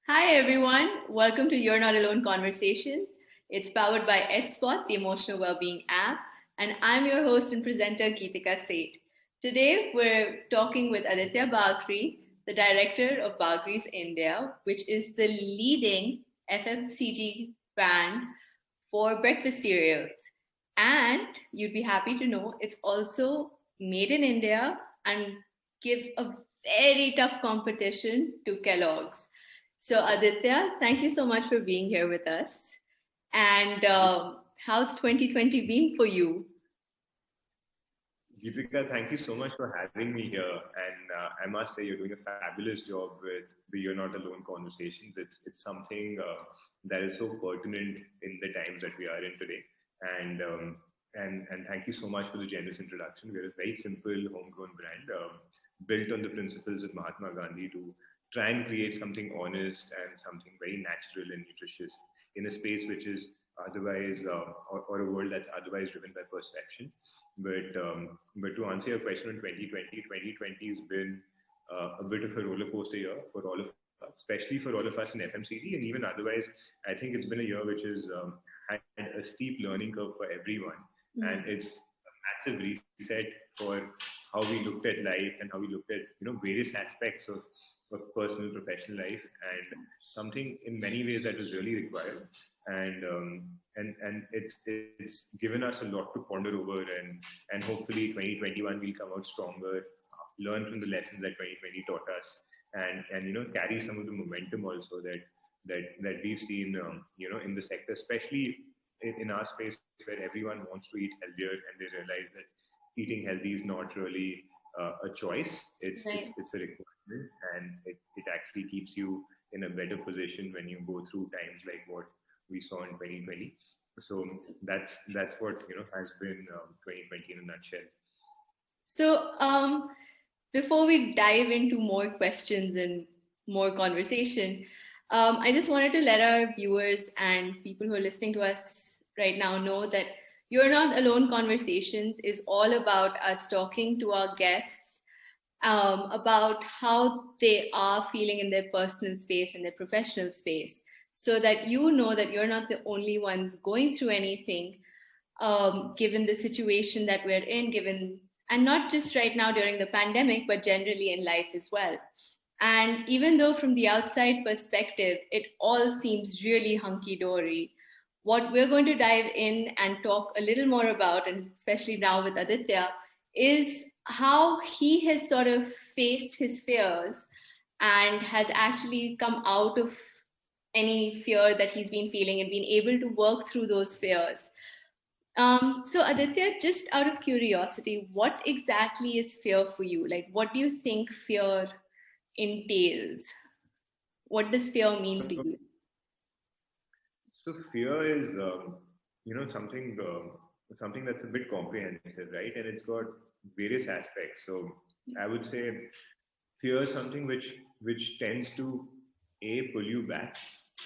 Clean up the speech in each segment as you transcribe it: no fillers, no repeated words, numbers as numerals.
Hi, everyone. Welcome to You're Not Alone Conversation. It's powered by EdSpot, the emotional well-being app, and I'm your host and presenter, Geetika Seth. Today, we're talking with Aditya Bagri, the director of Bagrry's India, which is the leading FMCG brand for breakfast cereals. And you'd be happy to know it's also made in India and gives a very tough competition to Kellogg's. So, Aditya, thank you so much for being here with us. And how's 2020 been for you? Deepika, thank you so much for having me here. And I must say, you're doing a fabulous job with the You're Not Alone conversations. It's something that is so pertinent in the times that we are in today. And and thank you so much for the generous introduction. We're a very simple, homegrown brand built on the principles of Mahatma Gandhi to try and create something honest and something very natural and nutritious in a space which is otherwise, or a world that's otherwise driven by perception. But to answer your question on 2020, 2020 has been a bit of a roller coaster year for all of us, especially for all of us in FMCG, and even otherwise. I think it's been a year which has had a steep learning curve for everyone, and it's a massive reset for how we looked at life and how we looked at various aspects of personal professional life, and something in many ways that was really required. And it's given us a lot to ponder over, and hopefully 2021 will come out stronger, learn from the lessons that 2020 taught us, and carry some of the momentum also that we've seen in the sector, especially in our space where everyone wants to eat healthier and they realize that eating healthy is not really a choice. It's a requirement, and it actually keeps you in a better position when you go through times like what we saw in 2020. So that's what has been 2020 in a nutshell. So, before we dive into more questions and more conversation, I just wanted to let our viewers and people who are listening to us right now know that You're Not Alone Conversations is all about us talking to our guests about how they are feeling in their personal space and their professional space, so that you know that you're not the only ones going through anything, given the situation that we're in, given, and not just right now during the pandemic, but generally in life as well. And even though from the outside perspective, it all seems really hunky dory, what we're going to dive in and talk a little more about, and especially now with Aditya, is how he has sort of faced his fears and has actually come out of any fear that he's been feeling and been able to work through those fears. So Aditya, just out of curiosity, what exactly is fear for you? Like, what do you think fear entails? What does fear mean to So, you? so fear is something that's a bit comprehensive, right? And it's got various aspects. So I would say fear is something which tends to pull you back,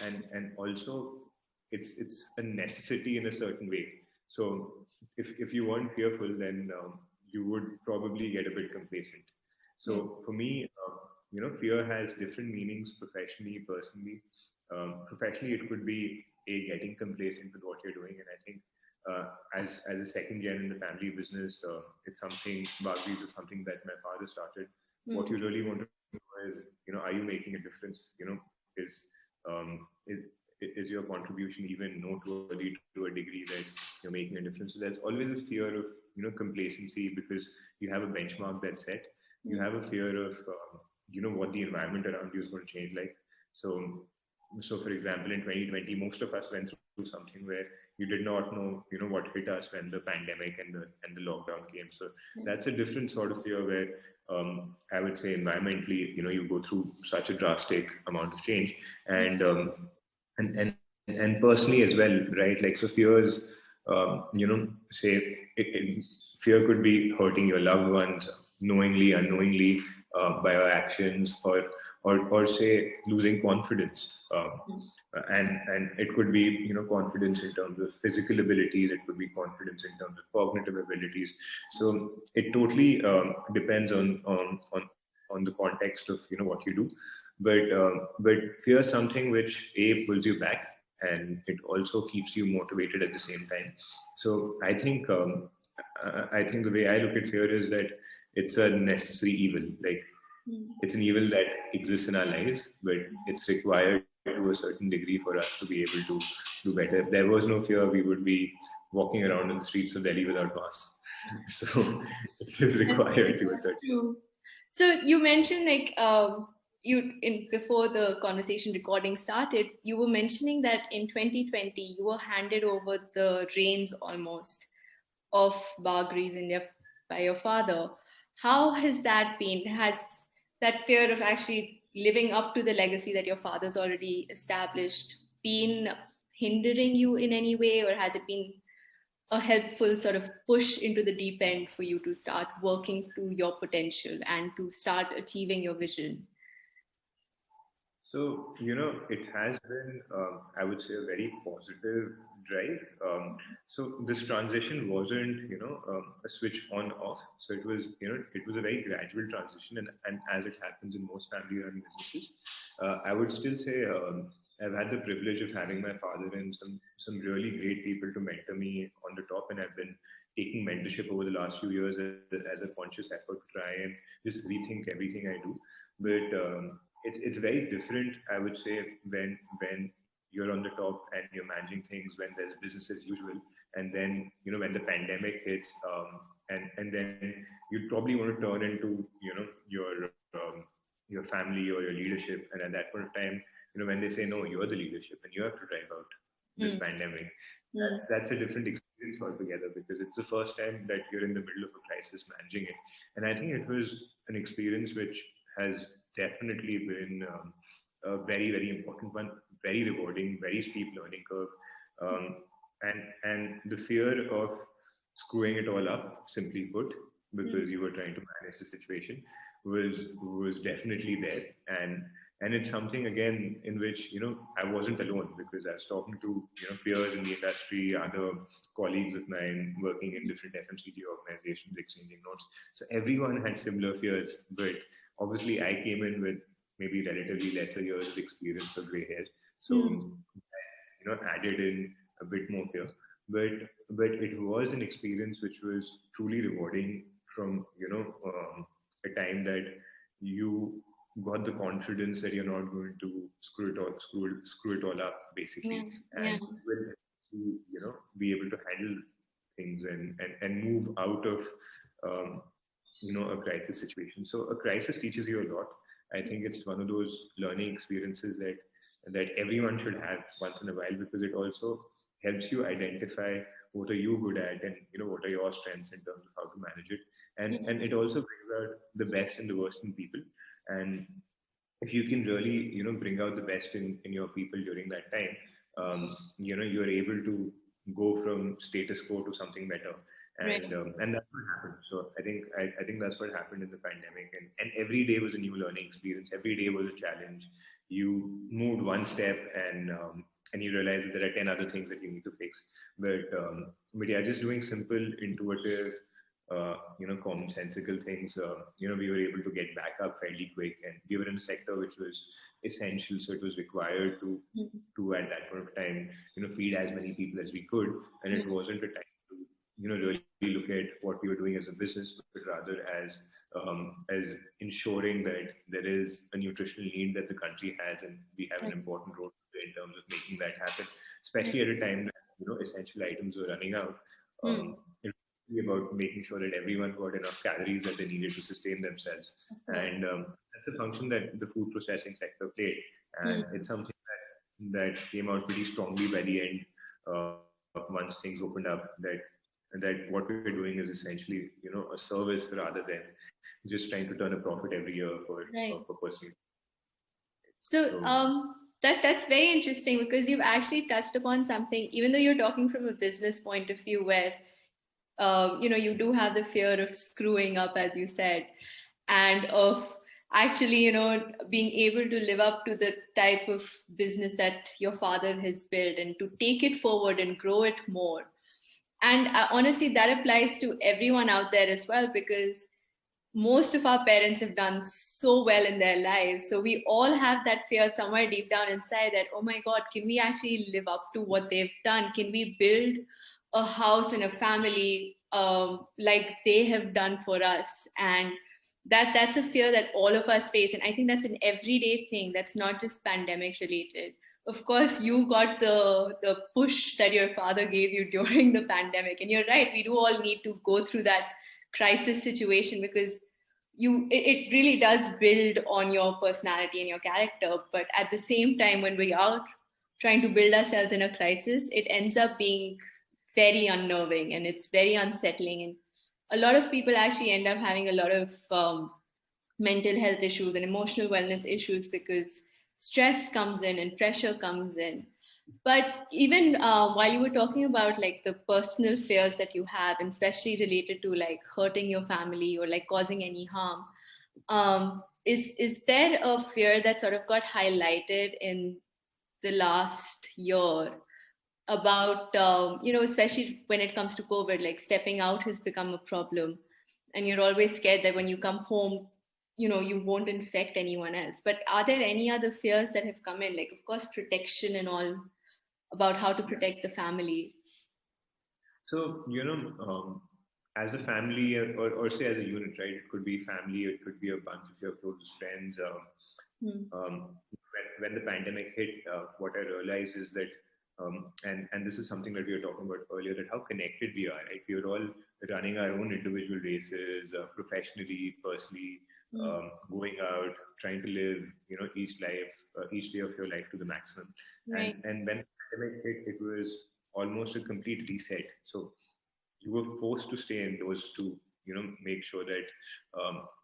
and also it's a necessity in a certain way. So if you weren't fearful, then you would probably get a bit complacent. So for me, fear has different meanings professionally, personally. Professionally, it could be getting complacent with what you're doing, and I think as a second gen in the family business, it's something Bagrry is something that my father started. What you really want to know is, are you making a difference? Is um, is, is your contribution even noteworthy to a degree that you're making a difference? So there's always a fear of complacency, because you have a benchmark that's set. You have a fear of what the environment around you is going to change. Like so for example, in 2020, most of us went through something where you did not know what hit us when the pandemic and the lockdown came. So that's a different sort of fear where I would say environmentally, you go through such a drastic amount of change, and and personally as well, right? Like, so fears, say fear could be hurting your loved ones knowingly, unknowingly, by our actions, or say losing confidence. And it could be confidence in terms of physical abilities. It could be confidence in terms of cognitive abilities. So it totally depends on the context of what you do. but fear is something which pulls you back, and it also keeps you motivated at the same time. So I think the way I look at fear is that it's a necessary evil. Like, it's an evil that exists in our lives, but it's required to a certain degree for us to be able to do better. If there was no fear, we would be walking around in the streets of Delhi without masks. So it is required to a certain. True. So you mentioned you in before the conversation recording started, you were mentioning that in 2020 you were handed over the reins almost of Bagrry's India by your father. How has that been? Has that fear of actually living up to the legacy that your father's already established been hindering you in any way, or has it been a helpful sort of push into the deep end for you to start working to your potential and to start achieving your vision? So, it has been, I would say, a very positive drive. So this transition wasn't, a switch on off. So it was a very gradual transition. And as it happens in most family run businesses, I would still say I've had the privilege of having my father and some really great people to mentor me on the top. And I've been taking mentorship over the last few years as a conscious effort to try and just rethink everything I do. But it's very different, I would say, when you're on the top and you're managing things when there's business as usual, and then when the pandemic hits, and then you probably want to turn into your family or your leadership, and at that point of time, when they say no, you're the leadership and you have to drive out this pandemic. That's a different experience altogether, because it's the first time that you're in the middle of a crisis managing it. And I think it was an experience which has definitely been a very, very important one, very rewarding, very steep learning curve. And the fear of screwing it all up, simply put, because you were trying to manage the situation, was definitely there. And it's something, again, in which I wasn't alone, because I was talking to peers in the industry, other colleagues of mine working in different FMCG organizations, exchanging notes. So everyone had similar fears, but obviously I came in with maybe relatively lesser years of experience or gray hair, so added in a bit more fear. But it was an experience which was truly rewarding, from a time that you got the confidence that you're not going to screw it all up, basically, and will be able to handle things and move out of a crisis situation. So a crisis teaches you a lot. I think it's one of those learning experiences that everyone should have once in a while, because it also helps you identify what are you good at, and what are your strengths in terms of how to manage it. And it also brings out the best and the worst in people. And if you can really bring out the best in your people during that time, you're able to go from status quo to something better. And that's what happened. So I think that's what happened in the pandemic, and every day was a new learning experience. Every day was a challenge. You moved one step, and you realize that there are 10 other things that you need to fix. But yeah, just doing simple, intuitive, commonsensical things. We were able to get back up fairly quick, and we were in a sector which was essential, so it was required to at that point of time, feed as many people as we could, and it wasn't a time to really look at what we were doing as a business, but rather as ensuring that there is a nutritional need that the country has, and we have an important role to play in terms of making that happen, especially at a time that essential items were running out. It was about making sure that everyone got enough calories that they needed to sustain themselves, and that's a function that the food processing sector played, and it's something that came out pretty strongly by the end, once things opened up, that what we're doing is essentially a service rather than just trying to turn a profit every year for personal. So that's very interesting, because you've actually touched upon something, even though you're talking from a business point of view, where you do have the fear of screwing up, as you said, and of actually being able to live up to the type of business that your father has built, and to take it forward and grow it more. And honestly, that applies to everyone out there as well, because most of our parents have done so well in their lives. So we all have that fear somewhere deep down inside that, oh my God, can we actually live up to what they've done? Can we build a house and a family like they have done for us? And that's a fear that all of us face. And I think that's an everyday thing. That's not just pandemic related. Of course, you got the push that your father gave you during the pandemic. And you're right, we do all need to go through that crisis situation because it really does build on your personality and your character. But at the same time, when we are trying to build ourselves in a crisis, it ends up being very unnerving and it's very unsettling. And a lot of people actually end up having a lot of mental health issues and emotional wellness issues because stress comes in and pressure comes in. But even while you were talking about like the personal fears that you have, and especially related to like hurting your family or like causing any harm, is there a fear that sort of got highlighted in the last year about especially when it comes to COVID, like stepping out has become a problem, and you're always scared that when you come home, you won't infect anyone else. But are there any other fears that have come in, like of course protection and all, about how to protect the family? So, as a family or say as a unit, right? It could be family, it could be a bunch of your closest friends. When the pandemic hit, what I realized is that, and this is something that we were talking about earlier, that how connected we are, right? We are all running our own individual races, professionally, personally, going out, trying to live, each day of your life to the maximum. Right. And when the pandemic hit, it was almost a complete reset. So you were forced to stay indoors to make sure that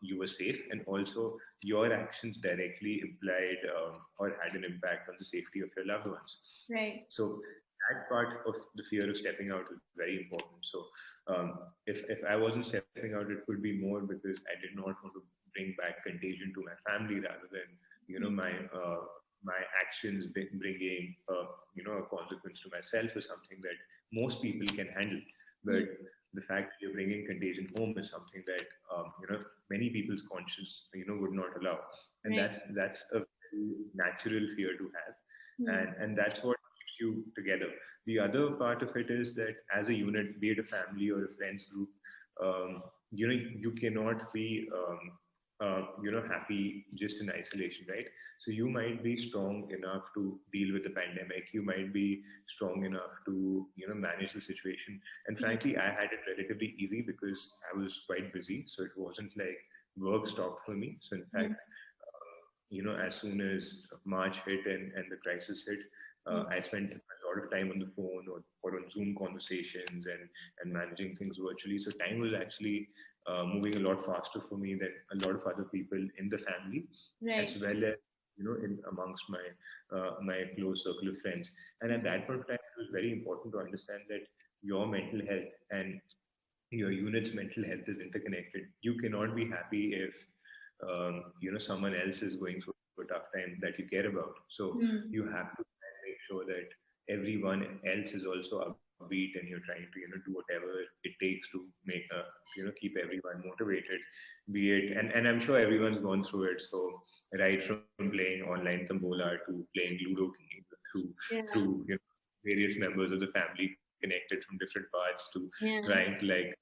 you were safe, and also your actions directly implied or had an impact on the safety of your loved ones. Right. So that part of the fear of stepping out is very important. So if I wasn't stepping out, it could be more because I did not want to bring back contagion to my family, rather than my actions bringing a consequence to myself is something that most people can handle. But the fact that you're bringing contagion home is something that many people's conscience would not allow, and Right. that's a very natural fear to have, and that's what keeps you together. The other part of it is that as a unit, be it a family or a friends group, you cannot be happy just in isolation, right? So you might be strong enough to deal with the pandemic. You might be strong enough to manage the situation. And frankly, I had it relatively easy because I was quite busy, so it wasn't like work stopped for me. So in fact, as soon as March hit and the crisis hit, I spent a lot of time on the phone or on Zoom conversations and managing things virtually. So time was actually moving a lot faster for me than a lot of other people in the family, Right. as well as in amongst my close circle of friends. And at that point of time, it was very important to understand that your mental health and your unit's mental health is interconnected. You cannot be happy if someone else is going through a tough time that you care about. So you have to make sure that everyone else is also upbeat, and you're trying to do whatever it takes to make keep everyone motivated. Be it, and I'm sure everyone's gone through it. So right from playing online Tambola to playing Ludo games through various members of the family connected from different parts to trying to like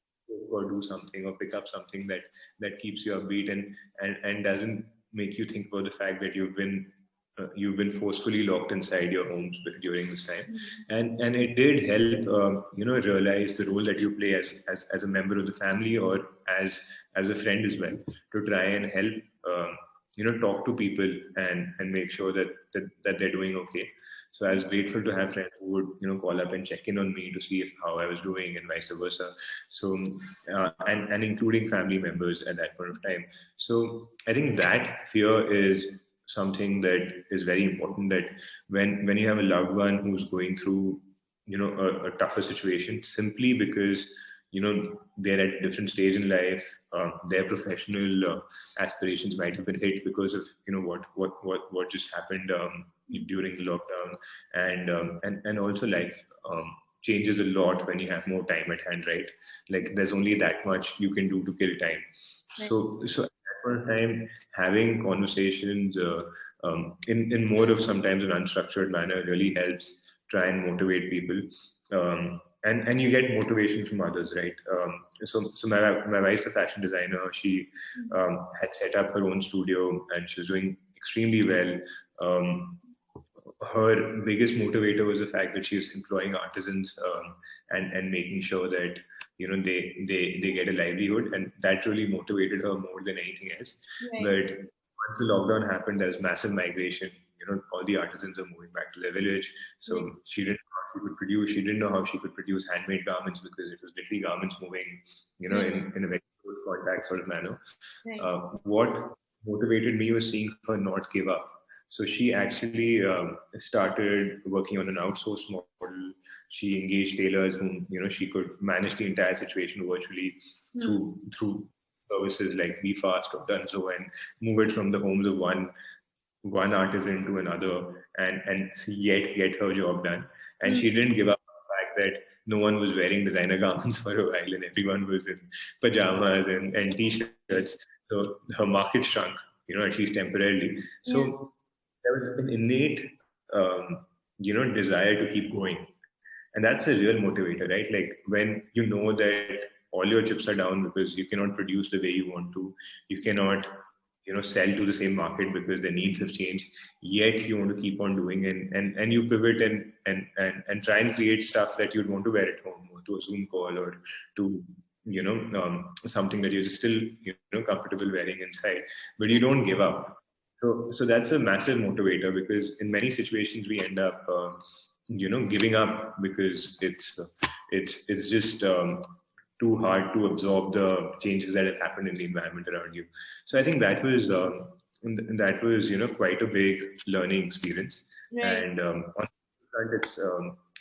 or do something or pick up something that keeps you upbeat and doesn't make you think about the fact that you've been forcefully locked inside your homes during this time, and it did help realize the role that you play as a member of the family or as a friend as well, to try and help talk to people and make sure that they're doing okay. So I was grateful to have friends who would, call up and check in on me to see how I was doing and vice versa. So, and including family members at that point of time. So I think that fear is something that is very important. That when you have a loved one who's going through, a tougher situation, simply because they're at a different stage in life, their professional aspirations might have been hit because of what just happened during the lockdown, and also life changes a lot when you have more time at hand, right? Like there's only that much you can do to kill time. So at that point of time, having conversations in more of sometimes an unstructured manner really helps try and motivate people. And you get motivation from others, right? So my wife's a fashion designer. She had set up her own studio and she was doing extremely well. Her biggest motivator was the fact that she was employing artisans, and making sure that they get a livelihood, and that really motivated her more than anything else. Right. But once the lockdown happened, there was massive migration. All the artisans are moving back to their village, Right. so she didn't know how she could produce. She didn't know how she could produce handmade garments because it was literally garments moving, in a very close contact sort of manner. Right. What motivated me was seeing her not give up. So she actually started working on an outsourced model. She engaged tailors whom she could manage the entire situation virtually through services like Be Fast or Dunzo, and move it from the homes of one artisan to another, and yet get her job done. And she didn't give up on the fact that no one was wearing designer garments for a while and everyone was in pajamas and t-shirts. So her market shrunk, at least temporarily. Yeah. So there was an innate, desire to keep going. And that's a real motivator, right? Like when you know that all your chips are down because you cannot produce the way you want to, you cannot, sell to the same market because the needs have changed, yet you want to keep on doing, and you pivot and try and create stuff that you'd want to wear at home, or to a Zoom call, or to something that you're still comfortable wearing inside, but you don't give up. So that's a massive motivator, because in many situations we end up, giving up because it's just too hard to absorb the changes that have happened in the environment around you. So I think that was quite a big learning experience. Right. And on the front,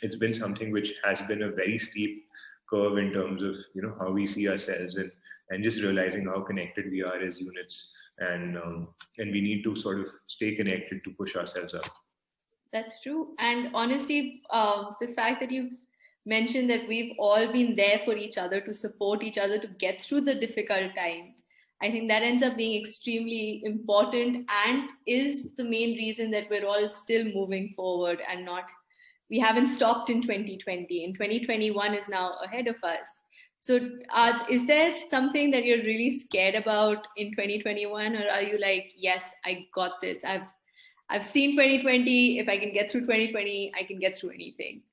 it's been something which has been a very steep curve in terms of how we see ourselves, and just realizing how connected we are as units, and we need to sort of stay connected to push ourselves up. That's true. And honestly, the fact that you've mentioned that we've all been there for each other, to support each other, to get through the difficult times, I think that ends up being extremely important and is the main reason that we're all still moving forward and not, we haven't stopped in 2020. In 2021 is now ahead of us. So, is there something that you're really scared about in 2021, or are you like, yes, I got this. I've seen 2020. If I can get through 2020, I can get through anything.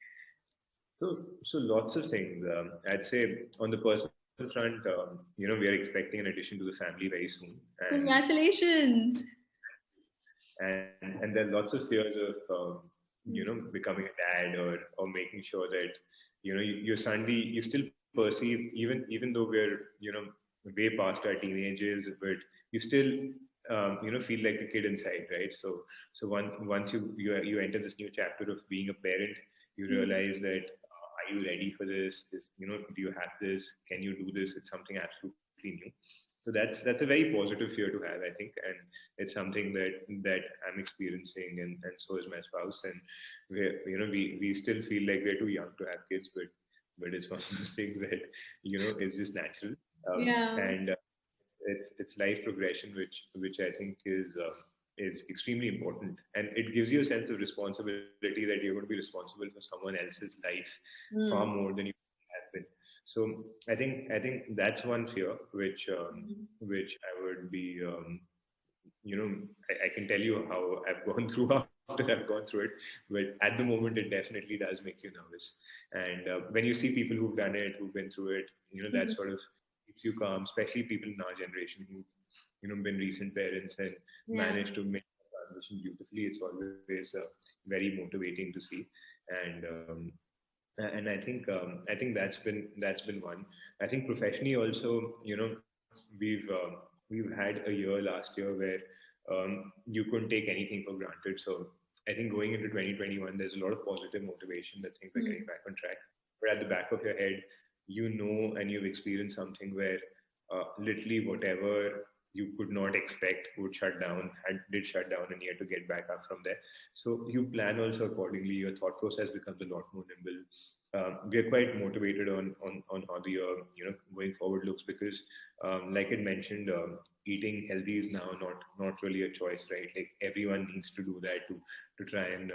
So lots of things. I'd say on the personal front, we are expecting an addition to the family very soon, Congratulations. and there are lots of fears of becoming a dad, or making sure that you're suddenly, you still perceive, even though we're way past our teenagers, but you still feel like a kid inside, right? So once you enter this new chapter of being a parent, you realize that, are you ready for this? Do you have this? Can you do this? It's something absolutely new. So that's a very positive fear to have, I think, and it's something that I'm experiencing, and so is my spouse, and we still feel like we're too young to have kids, but it's one of those things that is just natural, Yeah, and it's life progression, which I think is extremely important, and it gives you a sense of responsibility that you're going to be responsible for someone else's life far more than you have been. So I think that's one fear which I would be, I can tell you how I've gone through after I've gone through it, but at the moment it definitely does make you nervous. And when you see people who've done it, who've been through it, that sort of keeps you calm, especially people in our generation who been recent parents and yeah, managed to make the transition beautifully. It's always very motivating to see, and I think that's been one. I think professionally also, we've had a year last year where you couldn't take anything for granted. So I think going into 2021, there's a lot of positive motivation that things are getting back on track. But at the back of your head, and you've experienced something where literally whatever you could not expect would shut down, did shut down, and you had to get back up from there. So you plan also accordingly. Your thought process becomes a lot more nimble. we're quite motivated on how the year going forward looks, because like I mentioned, eating healthy is now not really a choice, right? Like everyone needs to do that to try and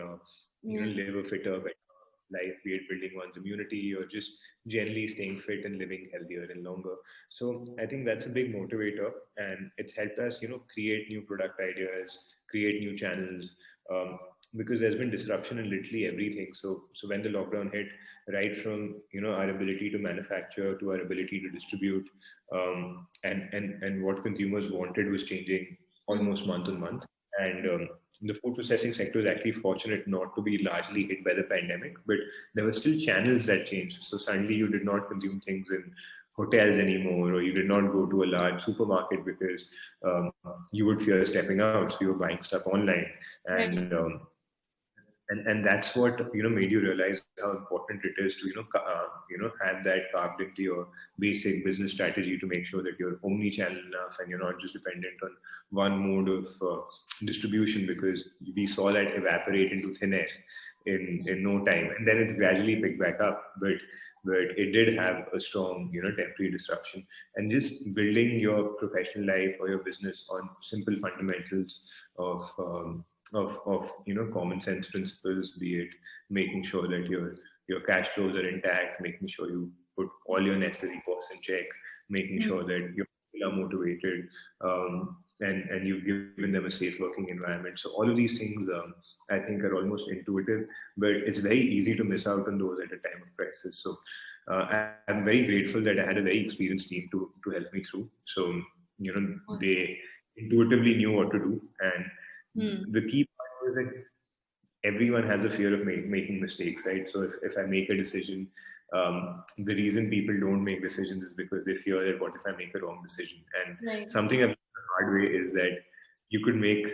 live a fitter, better life, be it building one's immunity or just generally staying fit and living healthier and longer. So I think that's a big motivator, and it's helped us create new product ideas, create new channels, because there's been disruption in literally everything. So when the lockdown hit, right from our ability to manufacture to our ability to distribute, and what consumers wanted was changing almost month on month. And the food processing sector is actually fortunate not to be largely hit by the pandemic, but there were still channels that changed. So suddenly you did not consume things in hotels anymore, or you did not go to a large supermarket because you would fear stepping out, so you were buying stuff online. Right. And that's what made you realize how important it is to have that carved into your basic business strategy, to make sure that you're omni-channel enough and you're not just dependent on one mode of distribution, because we saw that evaporate into thin air in no time, and then it's gradually picked back up. But it did have a strong temporary disruption. And just building your professional life or your business on simple fundamentals of common sense principles, be it making sure that your cash flows are intact, making sure you put all your necessary costs in check, making sure that your people are motivated, and you've given them a safe working environment. So all of these things, I think, are almost intuitive, but it's very easy to miss out on those at a time of crisis. So I'm very grateful that I had a very experienced team to help me through. So they intuitively knew what to do. And the key part is that everyone has a fear of making mistakes, right? So if I make a decision, the reason people don't make decisions is because they fear that what if I make a wrong decision? And Right. something I've learned the hard way is that you could make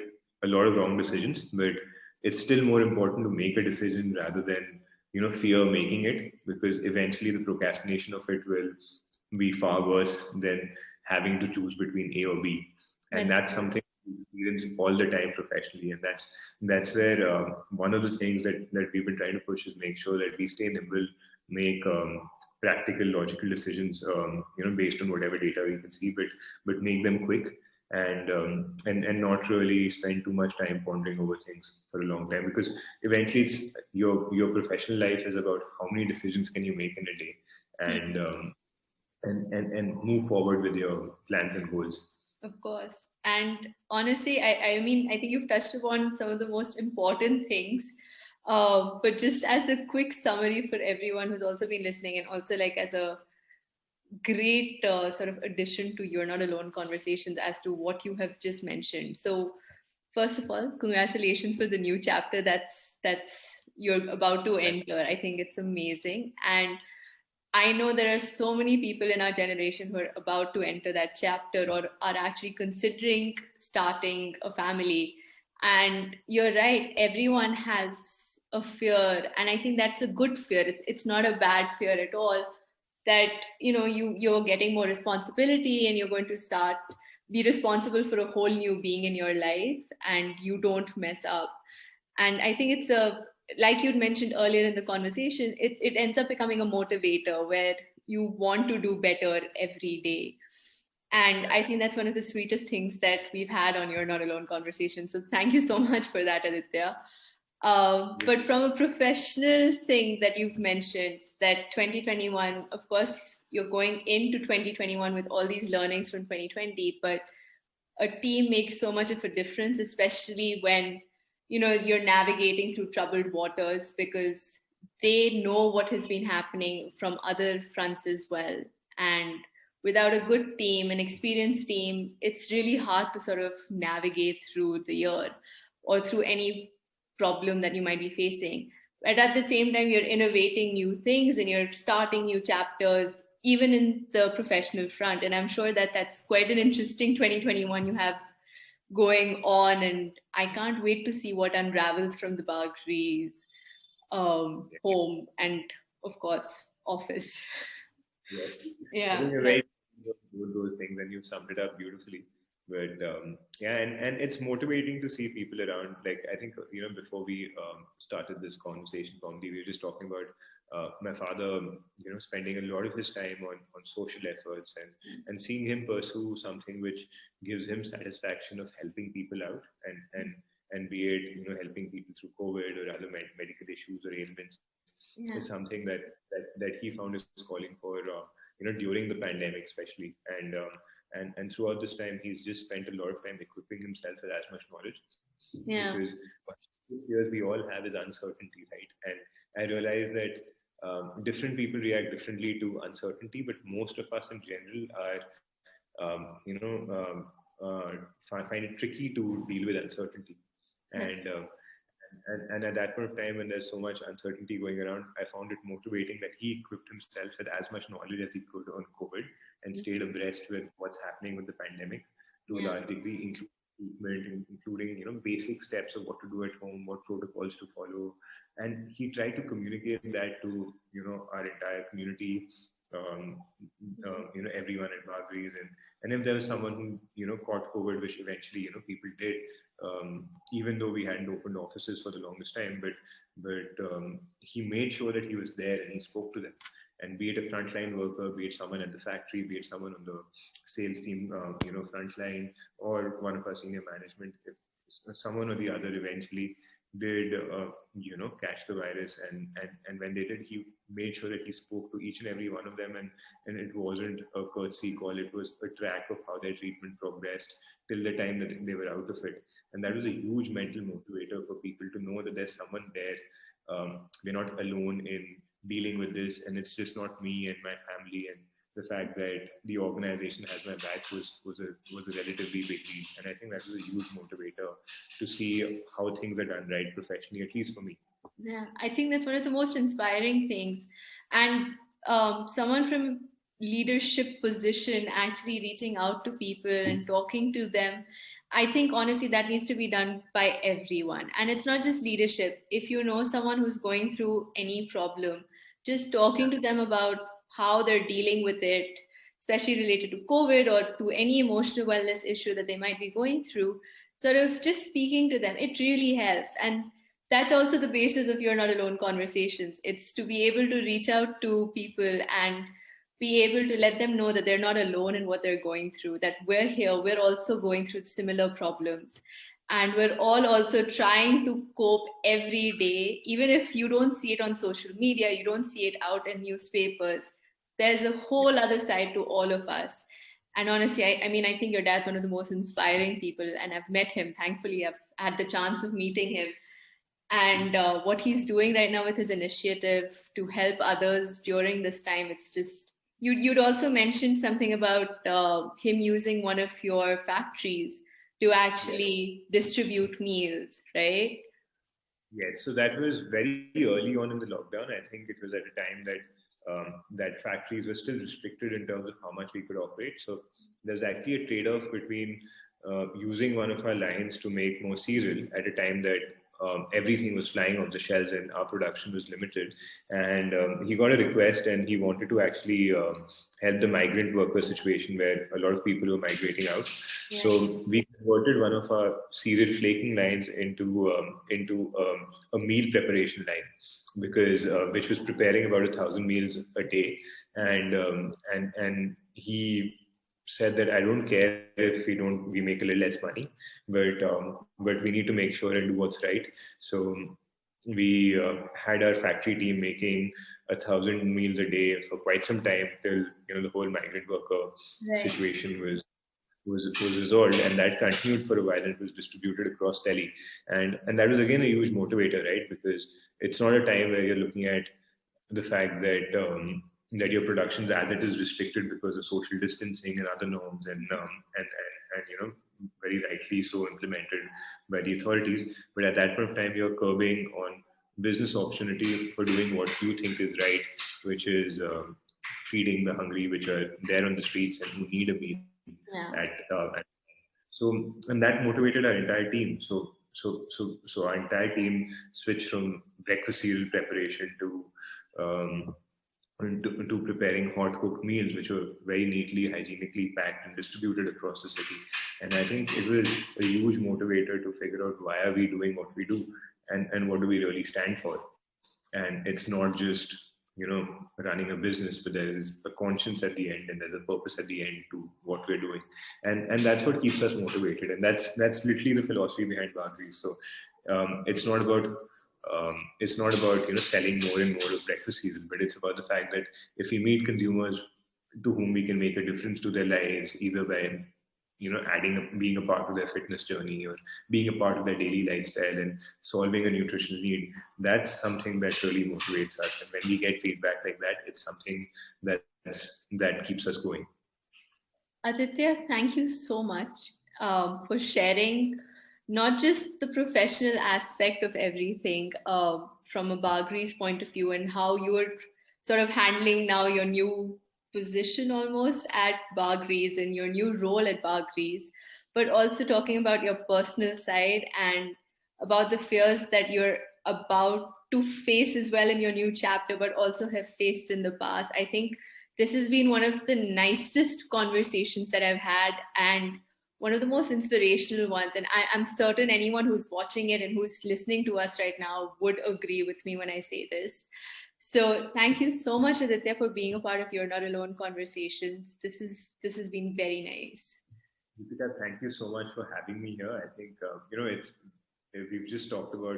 a lot of wrong decisions, but it's still more important to make a decision rather than fear making it, because eventually the procrastination of it will be far worse than having to choose between A or B. And that's something we experience all the time professionally, and that's where one of the things that we've been trying to push is make sure that we stay nimble, make practical, logical decisions, based on whatever data we can see, but make them quick, and not really spend too much time pondering over things for a long time, because eventually it's your professional life is about how many decisions can you make in a day, and move forward with your plans and goals. Of course. And honestly, I mean, I think you've touched upon some of the most important things. But just as a quick summary for everyone who's also been listening, and also like as a great sort of addition to You're Not Alone conversations as to what you have just mentioned. So, first of all, congratulations for the new chapter that's you're about to enter. I think it's amazing. And I know there are so many people in our generation who are about to enter that chapter or are actually considering starting a family. And you're right, everyone has a fear. And I think that's a good fear. It's not a bad fear at all, that you're getting more responsibility and you're going to start be responsible for a whole new being in your life, and you don't mess up. And I think it's a, like you'd mentioned earlier in the conversation, it ends up becoming a motivator where you want to do better every day. And I think that's one of the sweetest things that we've had on Your Not Alone conversation. So thank you so much for that, Aditya. But from a professional thing that you've mentioned, that 2021, of course, you're going into 2021 with all these learnings from 2020, but a team makes so much of a difference, especially when you're navigating through troubled waters, because they know what has been happening from other fronts as well. And without a good team, an experienced team, it's really hard to sort of navigate through the year or through any problem that you might be facing. But at the same time, you're innovating new things and you're starting new chapters, even in the professional front. And I'm sure that that's quite an interesting 2021 you have going on. And I can't wait to see what unravels from the Bagrry's home and, of course, office. Yes. I Yeah. think you're right. Those things, and you've summed it up beautifully. But yeah, and it's motivating to see people around. Like I think before we started this conversation, probably we were just talking about my father, spending a lot of his time on social efforts, and seeing him pursue something which gives him satisfaction of helping people out, and be it helping people through COVID or other medical issues or ailments, is Yeah. something that he found his calling for, during the pandemic especially, and throughout this time he's just spent a lot of time equipping himself with as much knowledge, because Yeah. one of the fears we all have is uncertainty, right? And I realize that different people react differently to uncertainty, but most of us in general are, find it tricky to deal with uncertainty. That's, And, uh, and and at that point of time, when there's so much uncertainty going around, I found it motivating that he equipped himself with as much knowledge as he could on COVID, and stayed abreast with what's happening with the pandemic to a yeah. large degree, including treatment, including basic steps of what to do at home, what protocols to follow, and he tried to communicate that to our entire community, um, everyone at Bagrry's, and if there was someone who caught COVID, which eventually people did, even though we hadn't opened offices for the longest time, but he made sure that he was there and he spoke to them. And be it a frontline worker, be it someone at the factory, be it someone on the sales team, frontline, or one of our senior management, if someone or the other eventually did, catch the virus, and when they did, he made sure that he spoke to each and every one of them, and it wasn't a courtesy call; it was a track of how their treatment progressed till the time that they were out of it. And that was a huge mental motivator for people to know that there's someone there. We're not alone in dealing with this, and it's just not me and my family. And the fact that the organization has my back was a relatively big deal. And I think that was a huge motivator to see how things are done right professionally, at least for me. Yeah, I think that's one of the most inspiring things. And someone from leadership position actually reaching out to people and talking to them, I think honestly that needs to be done by everyone. And it's not just leadership. If you know someone who's going through any problem, just talking to them about how they're dealing with it, especially related to COVID or to any emotional wellness issue that they might be going through, sort of just speaking to them, it really helps. And that's also the basis of your Not Alone conversations. It's to be able to reach out to people and be able to let them know that they're not alone in what they're going through, that we're here, we're also going through similar problems. And we're all also trying to cope every day, even if you don't see it on social media, you don't see it out in newspapers. There's a whole other side to all of us. And honestly, I mean, I think your dad's one of the most inspiring people, and I've met him. Thankfully, I've had the chance of meeting him, and what he's doing right now with his initiative to help others during this time. It's just you'd also mentioned something about him using one of your factories to Yes. actually distribute meals, right? Yes, so that was very early on in the lockdown. I think it was at a time that factories were still restricted in terms of how much we could operate. So there's actually a trade-off between using one of our lines to make more cereal at a time that everything was flying off the shelves and our production was limited. And he got a request, and he wanted to actually help the migrant worker situation where a lot of people were migrating out. Yeah. So we converted one of our cereal flaking lines into a meal preparation line, because which was preparing about 1,000 meals a day, and he said that I don't care if we make a little less money, but we need to make sure and do what's right. So we had our factory team making 1,000 meals a day for quite some time till the whole migrant worker Right. situation was resolved, and that continued for a while, and it was distributed across Delhi, and that was again a huge motivator, right? Because it's not a time where you're looking at the fact that your productions as it is restricted because of social distancing and other norms, and very rightly so implemented by the authorities. But at that point of time, you're curbing on business opportunity for doing what you think is right, which is feeding the hungry, which are there on the streets and who need a meal Yeah. at so, and that motivated our entire team. So our entire team switched from breakfast cereal preparation um, to preparing hot cooked meals, which were very neatly, hygienically packed and distributed across the city. And I think it was a huge motivator to figure out why are we doing what we do, and what do we really stand for. And it's not just running a business, but there is a conscience at the end and there's a purpose at the end to what we're doing. And that's what keeps us motivated. And that's literally the philosophy behind Bagrry. So it's not about selling more and more of breakfast season, but it's about the fact that if we meet consumers to whom we can make a difference to their lives, either by being a part of their fitness journey or being a part of their daily lifestyle and solving a nutritional need, that's something that really motivates us. And when we get feedback like that, it's something that keeps us going. Aditya, thank you so much for sharing not just the professional aspect of everything from a Bagrry's point of view and how you're sort of handling now your new position almost at Bagrry's and your new role at Bagrry's, but also talking about your personal side and about the fears that you're about to face as well in your new chapter, but also have faced in the past. I think this has been one of the nicest conversations that I've had and one of the most inspirational ones. And I'm certain anyone who's watching it and who's listening to us right now would agree with me when I say this. So thank you so much, Aditya, for being a part of You're Not Alone conversations. This has been very nice. Deepika, thank you so much for having me here. I think it's we've just talked about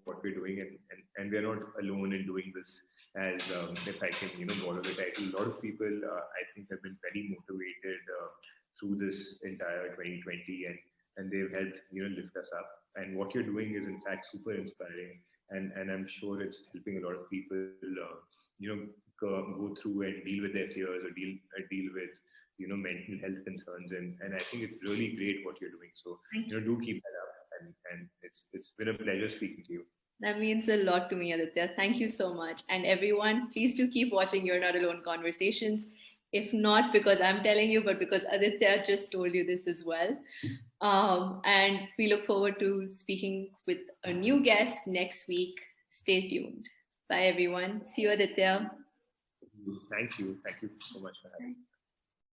what we're doing, and we're not alone in doing this. As if I can borrow the title, a lot of people I think have been very motivated through this entire 2020, and they've helped lift us up. And what you're doing is in fact super inspiring, and I'm sure it's helping a lot of people go through and deal with their fears or deal with mental health concerns, and I think it's really great what you're doing. So do keep that up, and it's been a pleasure speaking to you. That means a lot to me, Aditya. Thank you so much. And everyone, please do keep watching You're Not Alone conversations. If not because I'm telling you, but because Aditya just told you this as well. And we look forward to speaking with a new guest next week. Stay tuned. Bye, everyone. See you, Aditya. Thank you. Thank you so much for having me.